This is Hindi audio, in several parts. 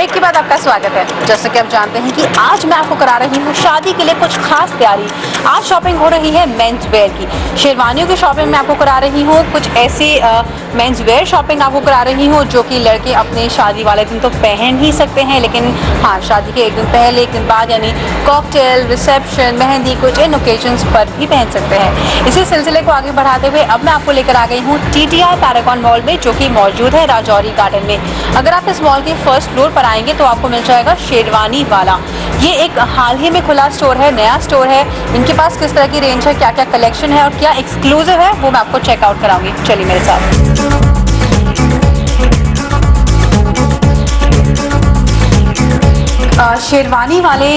ब्रेक के बाद आपका स्वागत है। जैसे कि आप जानते हैं कि आज मैं आपको करा रही हूँ शादी के लिए कुछ खास तैयारी। आज शॉपिंग हो रही है मेंस वेयर की, शेरवानियों की शॉपिंग मैं आपको करा रही हूँ। कुछ ऐसी मेंस वेयर शॉपिंग आपको करा रही हूँ जो कि लड़के अपने शादी वाले दिन तो पहन ही सकते हैं, लेकिन हाँ, शादी के एक दिन पहले एक दिन बाद यानी कॉकटेल, रिसेप्शन, मेहंदी, कुछ इन ओकेजन्स पर भी पहन सकते हैं। इसी सिलसिले को आगे बढ़ाते हुए अब मैं आपको लेकर आ गई हूँ TTI पैरागॉन मॉल में, जो कि मौजूद है राजौरी गार्डन में। अगर आप इस मॉल के फर्स्ट फ्लोर पर आएंगे तो आपको मिल जाएगा शेरवानी वाला। ये एक हाल ही में खुला स्टोर है, नया स्टोर है। इनके पास किस तरह की रेंज है, क्या क्या कलेक्शन है और क्या एक्सक्लूसिव है, वो मैं आपको चेकआउट कराऊंगी। चलिए मेरे साथ। शेरवानी वाले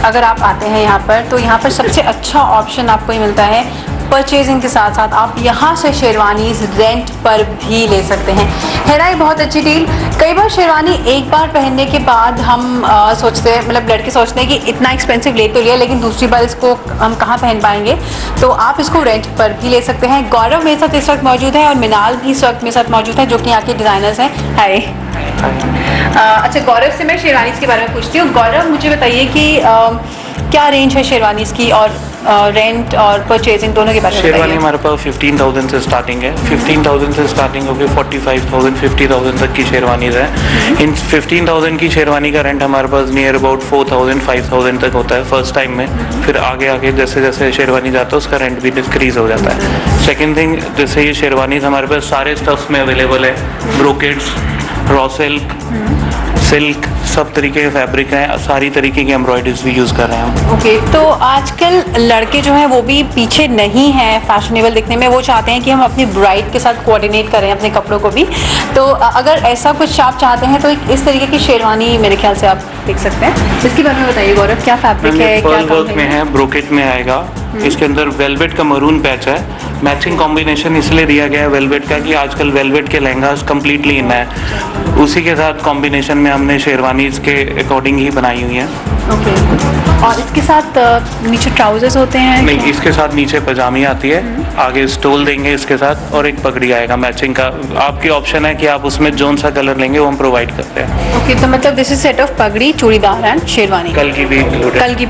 अगर आप आते हैं यहाँ पर, तो यहाँ पर सबसे अच्छा ऑप्शन आपको ही मिलता है। परचेजिंग के साथ साथ आप यहाँ से शेरवानी रेंट पर भी ले सकते हैं। है ना, ये बहुत अच्छी डील। कई बार शेरवानी एक बार पहनने के बाद हम सोचते हैं, मतलब लड़के सोचते हैं कि इतना एक्सपेंसिव ले तो लिया, लेकिन दूसरी बार इसको हम कहाँ पहन पाएंगे, तो आप इसको रेंट पर भी ले सकते हैं। गौरव मेरे साथ इस वक्त मौजूद है और मिनाल भी इस वक्त मेरे साथ मौजूद है, जो कि यहाँ के डिज़ाइनर्स हैं। हाय। अच्छा, गौरव से मैं शेरवानी के बारे में पूछती हूँ। गौरव, मुझे बताइए कि क्या रेंज है शेरवानी की और रेंट और परचेजिंग दोनों के बारे में? शेरवानी हमारे पास 15,000 से स्टार्टिंग है। 15,000 से स्टार्टिंग होकर 45,000, 50,000 तक की शेरवानीज हैं। इन 15,000 की शेरवानी का रेंट हमारे पास नियर अबाउट 4,000, 5,000 तक होता है फर्स्ट टाइम में। फिर आगे आगे जैसे जैसे शेरवानी जाता है उसका रेंट भी डिक्रीज हो जाता है। सेकेंड थिंग, जैसे ये शेरवानीज हमारे पास सारे स्टफ्स में अवेलेबल है। ब्रोकेड्स, रॉ सिल्क, सिल्क, सब तरीके के फैब्रिक हैं, सारी तरीके की एम्ब्रॉयडरीज भी यूज़ कर रहे हैं हम। ओके, तो आजकल लड़के जो हैं वो भी पीछे नहीं हैं फैशनेबल दिखने में। वो चाहते हैं कि हम अपनी ब्राइड के साथ कोऑर्डिनेट करें अपने कपड़ों को भी। तो अगर ऐसा कुछ आप चाहते हैं तो इस तरीके की शेरवानी मेरे ख्याल से आप देख सकते हैं। इसके बारे में बताइए गौरव, क्या फैब्रिक है, क्या वर्क में है, ब्रोकेट में आएगा। इसके अंदर वेलवेट का मरून पैच है। मैचिंग कॉम्बिनेशन इसलिए दिया गया है वेलवेट का कि आजकल वेलवेट के लहंगास कम्प्लीटली इन है, उसी के साथ कॉम्बिनेशन में हमने शेरवानीज के अकॉर्डिंग ही बनाई हुई हैं। ओके, और इसके साथ नीचे ट्राउजर्स होते हैं? नहीं, इसके साथ नीचे पजामी आती है, आगे स्टोल देंगे इसके साथ और एक पगड़ी आएगा मैचिंग का। आपकी ऑप्शन है कि आप उसमें जोन सा कलर लेंगे वो हम प्रोवाइड करते हैं। ओके, तो मतलब दिस इज सेट ऑफ पगड़ी, चूड़ीदार एंड शेरवानी। कल की भी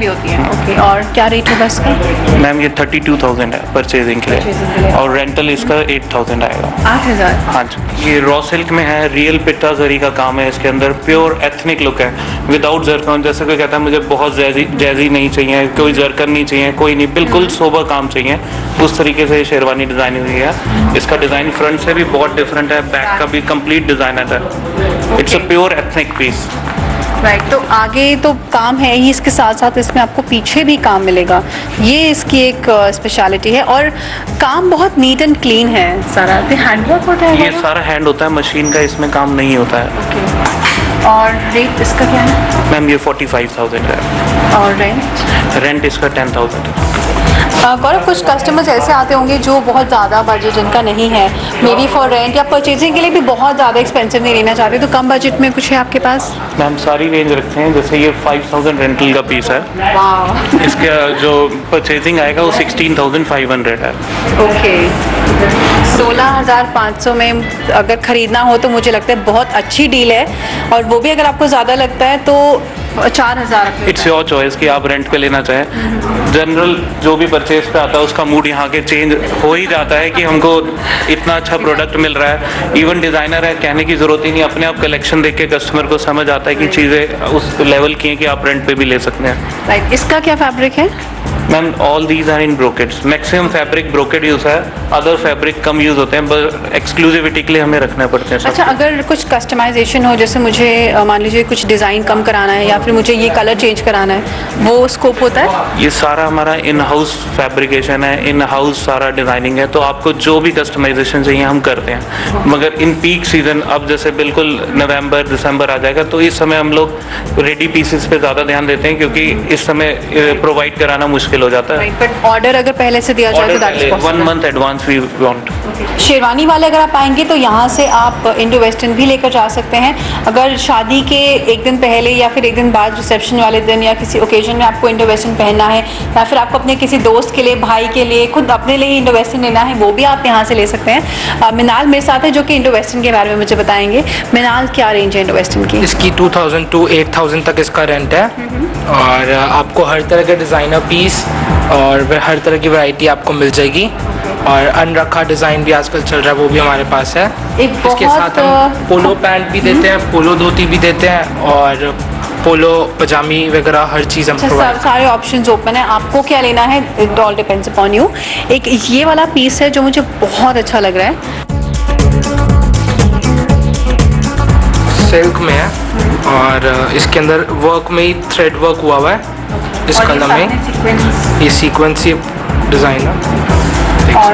होती है। ओके, और क्या रेट होगा इसका? मैम ये 32,000 है परचेजिंग के लिए और रेंटल इसका 8,000 आएगा। 8,000? हाँ जी। ये रॉ सिल्क में है, रियल पिट्टा जरी का काम है इसके अंदर, प्योर एथनिक लुक है विदाउट जरकन। जैसे कोई कहता है मुझे बहुत जैजी नहीं चाहिए, कोई जरकन नहीं चाहिए, कोई नहीं, बिल्कुल सोबर काम चाहिए, उस तरीके से शेरवानी डिज़ाइन हुई है। इसका डिज़ाइन फ्रंट से भी बहुत डिफरेंट है, बैक का भी कंप्लीट डिज़ाइनर है। It's a pure ethnic piece. Right, तो आगे तो काम है ही, इसके साथ साथ इसमें आपको पीछे भी काम मिलेगा। ये इसकी एक स्पेशलिटी है और काम बहुत नीट एंड क्लीन है। सारा हैंडवर्क होता है? ये सारा हैंड होता है, मशीन का इसमें काम नहीं होता है। ओके, और रेट इसका क्या है? मैम ये 45,000 है। और रेंट इसका 10,000 है। गौरव, कुछ कस्टमर्स ऐसे आते होंगे जो बहुत ज़्यादा बजट जिनका नहीं है, मे बी फॉर रेंट या परचेजिंग के लिए भी बहुत ज़्यादा एक्सपेंसिव नहीं लेना चाहते, तो कम बजट में कुछ है आपके पास? मैम सारी रेंज रखते हैं। जैसे ये 5,000 रेंटल का पीस है। वाह। इसका जो परचेजिंग आएगा वो 16,500 है। ओके, 16,500 में अगर ख़रीदना हो तो मुझे लगता है बहुत अच्छी डील है, और वो भी अगर आपको ज़्यादा लगता है तो 4,000। इट्स योर चॉइस कि आप रेंट पे लेना चाहें। जनरल जो भी परचेज पे आता है उसका मूड यहाँ के चेंज हो ही जाता है कि हमको इतना अच्छा प्रोडक्ट मिल रहा है। इवन डिज़ाइनर है, कहने की ज़रूरत ही नहीं, अपने आप कलेक्शन देख के कस्टमर को समझ आता है कि चीज़ें उस लेवल की हैं कि आप रेंट पे भी ले सकते हैं। राइट, इसका क्या फैब्रिक है? Ma'am all these are in brocades. Maximum fabric brocade use है, अदर फैब्रिक कम यूज़ होते हैं, बस एक्सक्लूसिविटी के लिए हमें रखने पड़ते हैं। अच्छा, अगर कुछ कस्टमाइजेशन हो, जैसे मुझे मान लीजिए कुछ डिज़ाइन कम कराना है या फिर मुझे ये कलर चेंज कराना है, वो स्कोप होता है? ये सारा हमारा इन हाउस फैब्रिकेशन है, इन हाउस सारा डिज़ाइनिंग है, तो आपको जो भी कस्टमाइजेशन चाहिए हम करते हैं। मगर इन पीक सीज़न, अब जैसे बिल्कुल नवंबर दिसंबर आ जाएगा, तो इस समय हम लोग रेडी पीसेस पे ज़्यादा ध्यान देते हैं, क्योंकि इस समय प्रोवाइड कराना मुश्किल मुश्किल हो जाता है। बट ऑर्डर अगर पहले से दिया जाए तो that is 1 month advance we want. Sherwani वाले अगर आप आएंगे तो यहाँ से आप इंडो वेस्टर्न भी लेकर जा सकते हैं। अगर शादी के एक दिन पहले या फिर एक दिन बाद रिसेप्शन वाले दिन या किसी ओकेजन में आपको इंडो वेस्टर्न पहनना है, या फिर आपको अपने किसी दोस्त के लिए, भाई के लिए, खुद अपने लिए इंडो वेस्टर्न लेना है, वो भी आप यहाँ से ले सकते हैं। मिनाल मेरे साथ है जो कि इंडो वेस्टर्न के बारे में मुझे बताएंगे। मिनाल, क्या रेंज है इंडो वेस्टर्न की? इसकी 2000 to 8000 तक इसका रेंट है और आपको हर तरह के डिज़ाइनर पीस और हर तरह की वैरायटी आपको मिल जाएगी। और अनरखा डिज़ाइन भी आजकल चल रहा है, वो भी हमारे पास है। इसके साथ हम पोलो पैंट भी देते हैं, पोलो धोती भी देते हैं और पोलो पजामी वगैरह हर चीज़ हम प्रोवाइड। सारे ऑप्शंस ओपन है, आपको क्या लेना है it all depends upon you. एक ये वाला पीस है जो मुझे बहुत अच्छा लग रहा है, सिल्क में है और इसके अंदर वर्क में ही थ्रेड वर्क हुआ हुआ है इस कलर में, ये सीक्वेंसी डिज़ाइन है। और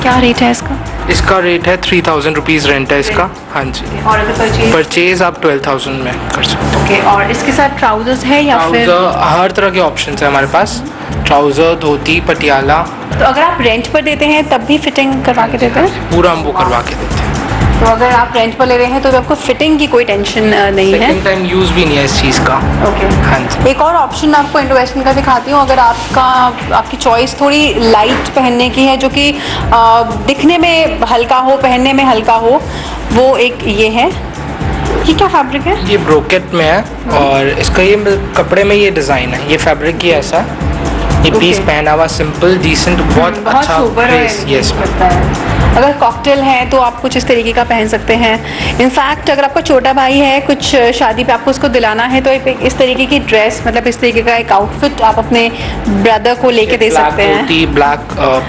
क्या रेट है इसका? इसका रेट है 3000 रुपीज़ रेंट है इसका। हाँ जी। और अगर परचेज आप 12,000 में कर सकते हो। ओके, और इसके साथ ट्राउजर्स है या फिर? हर तरह के ऑप्शंस है हमारे पास, ट्राउज़र, धोती, पटियाला। तो अगर आप रेंट पर देते हैं तब भी फिटिंग करवा के देते हैं? पूरा हम वो करवा के देते हैं। तो अगर आप रेंट पर ले रहे हैं तो आपको फिटिंग की कोई टेंशन नहीं है। सेकंड टाइम यूज़ भी नहीं है इस चीज़ का। ओके, हाँ जी। एक और ऑप्शन मैं आपको इंडो वेस्टर्न का दिखाती हूँ। अगर आपकी चॉइस थोड़ी लाइट पहनने की है, जो कि दिखने में हल्का हो, पहनने में हल्का हो, वो एक ये है। ये क्या फैब्रिक है? ये ब्रोकेट में है और इसका ये कपड़े में ये डिज़ाइन है, ये फैब्रिक ही ऐसा। ये पीस पहना हुआ सिंपल डिसेंट, बहुत अच्छा ड्रेस। यस, अगर कॉकटेल है तो आप कुछ इस तरीके का पहन सकते हैं। इनफैक्ट अगर आपका छोटा भाई है, कुछ शादी पे आपको उसको दिलाना है, तो इस तरीके की ड्रेस, मतलब इस तरीके का एक आउटफिट आप अपने ब्रदर को लेके दे सकते हैं। ब्लैक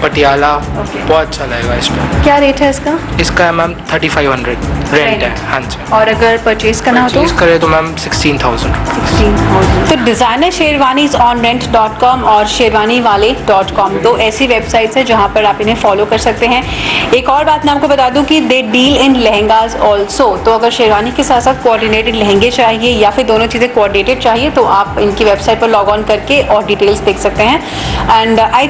पटियाला बहुत अच्छा लगेगा इस पर। क्या रेट है इसका? इसका मैम 3500 रेंट है। हाँ जी। और अगर परचेज करना हो तो? परचेज करे तो मैम 16,000। तो डिज़ाइनर शेरवानीज ऑन रेंट.com और शेरवानीवाले.com, दो ऐसी वेबसाइट्स हैं जहां पर आप इन्हें फॉलो कर सकते हैं। एक और बात मैं आपको बता दूं कि they deal in lehengas also. तो अगर शेरवानी के साथ साथ कोऑर्डिनेटेड लहंगे चाहिए या फिर दोनों चीज़ें कोऑर्डिनेटेड चाहिए तो आप इनकी वेबसाइट पर लॉग ऑन करके और डिटेल्स देख सकते हैं। एंड आई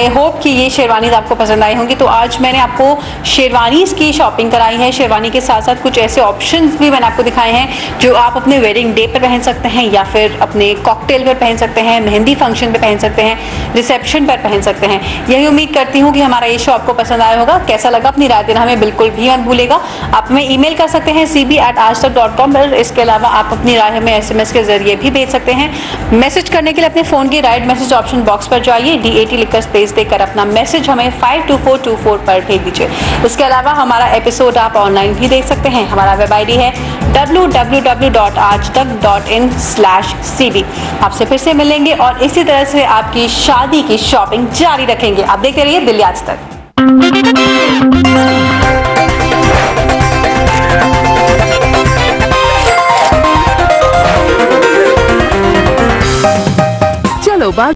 होप कि ये शेरवानीज आपको पसंद आई होंगी। तो आज मैंने आपको शेरवानीज की शॉपिंग कराई है। शेरवानी के साथ साथ कुछ ऐसे ऑप्शंस भी मैंने आपको दिखाए हैं जो आप अपने वेडिंग डे पर पहन सकते हैं या फिर अपने कॉकटेल पर पहन सकते हैं, मेहंदी फंक्शन पर पहन सकते हैं, रिसेप्शन पर पहन सकते हैं। यही उम्मीद करती हूँ कि हमारा ये शो आपको पसंद आया होगा। कैसा लगा अपनी राय देना हमें बिल्कुल भी मत भूलेगा। आप हमें ईमेल कर सकते हैं cb@aajtak.com पर। इसके अलावा आप अपनी राय हमें SMS के जरिए भी भेज सकते हैं। मैसेज करने के लिए अपने फ़ोन के राइट मैसेज ऑप्शन बॉक्स पर जाइए, DAT लिखकर स्पेस देकर अपना मैसेज हमें 52424 पर भेज दीजिए। इसके अलावा हमारा एपिसोड आप ऑनलाइन भी देख सकते हैं। हमारा वेब ID है www.aajtak.in/cb। आपसे फिर से मिलेंगे और इसी तरह से आपकी शादी की शॉपिंग जारी रखेंगे। आप देखते रहिए दिल्ली आज तक। चलो बात